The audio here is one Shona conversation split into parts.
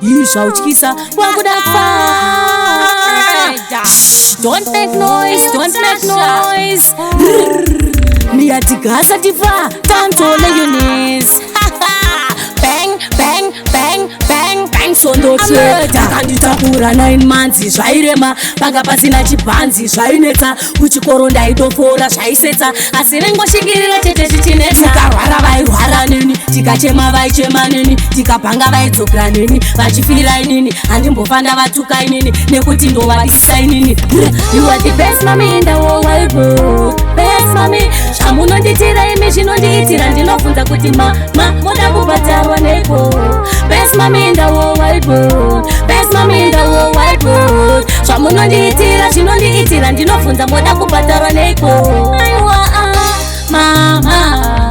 izvautyisa wakuda kufa. Don't make noise, don't make noise. Miyatigasa tifa, tantole Eunice. Bang, bang, bang, bang, bang, sondotwe. Takanditakura 9 months, zvairema, panga pasina chibhanzi, zvainetsa, kuchikoro ndaitofora, zvaisetsa, asi ringoshingirira chete zvichinetsa. Tikarwara vairwara neni, tikachema vaichema neni, tikabhanga vaidzokera neni, vachifira inini, handimbofanda vatuka inini, nekuti ndovavisisa inini. You are the best mommy in the whole wide world. Best mommy, zvamunonditira imi zvinondiitira, ndinofunza kuti moda kubatarwa neko. Best mommy in the whole wide world. Best mommy in the whole wide world. Zvamunonditira zvinondiitira, ndinofunza moda kubatarwa neko. Aiwa mama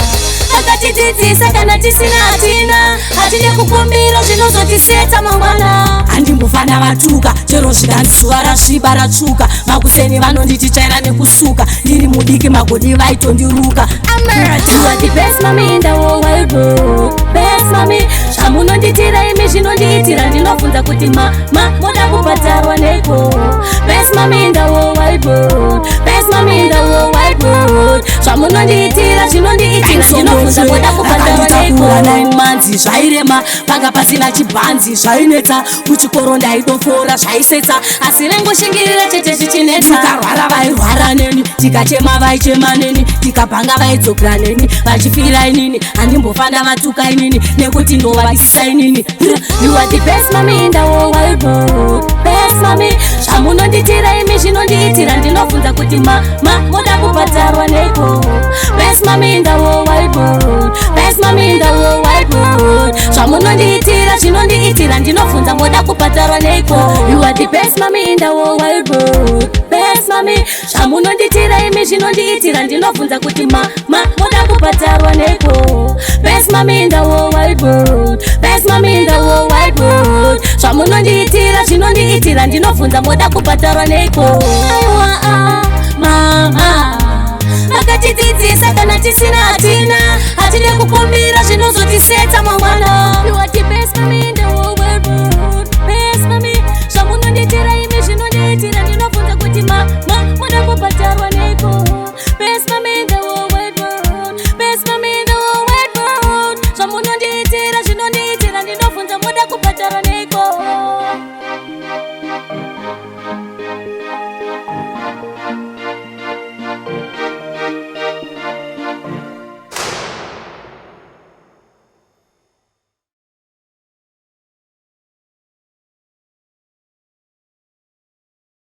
akatidzidzisa kana tisina hatina, hatine kukumbira zvinozotisetsa mangwana. Handimbofana vatuka chero zvikanzi zuva rasviba ratsvuka, makuseni vanonditi chaira nekusuka, ndiri mudiki magoni vaitondiruka. You are the best mommy in the whole wide world. Best mommy, zvamunonditira imi zvinondiitira, ndinofunza kuti moda kubatarwa neko. Best mommy in the whole wide world. Best mommy in the whole wide world. Zvamunonditira zvinondiitira, ndinofunza moda kubatarwa neko. 9 months zvairema, panga pasina chibhanzi, zvainetsa, kuchikoro ndaitofora, zvaisetsa, asi ringoshingirira chete zvichinetsa. Tikarwara vairwara neni, tikachema vaichema neni, tikabhanga vaidzokera neni, vachifira inini, handimbofanda vatuka inini, nekuti ndovavisisa inini. You are the best mommy in the whole wide world. Best mommy, zvamunonditira imi zvinondiitira, ndinofunza kuti moda kubatarwa neko. Best mommy in the whole wide world. Best mommy in the whole wide world. Zvamunonditira zvinondiitira, ndinofunza moda kubatarwa neko. You are the best mommy in the whole wide world. Best mommy, zvamunonditira imi zvinondiitira, ndinofunza kuti moda kubatarwa neko. Best mommy in the whole wide world. Best mommy in the whole wide world. Zvamunonditira zvinondiitira, ndinofunza moda kubatarwa neko. Aiwa mama akatidzidzisa kana tisina hatina, hatine kukumbira zvinozotisetsa mangwana. You are the best mommy in the whole wide world. Best mommy, zvamunonditira imi zvinondiitira, ndinofunza kuti moda kubatarwa neko. Best mommy in the whole wide world. Best mommy in the whole wide world. Zvamunonditira zvinondiitira, ndinofunza moda kubatarwa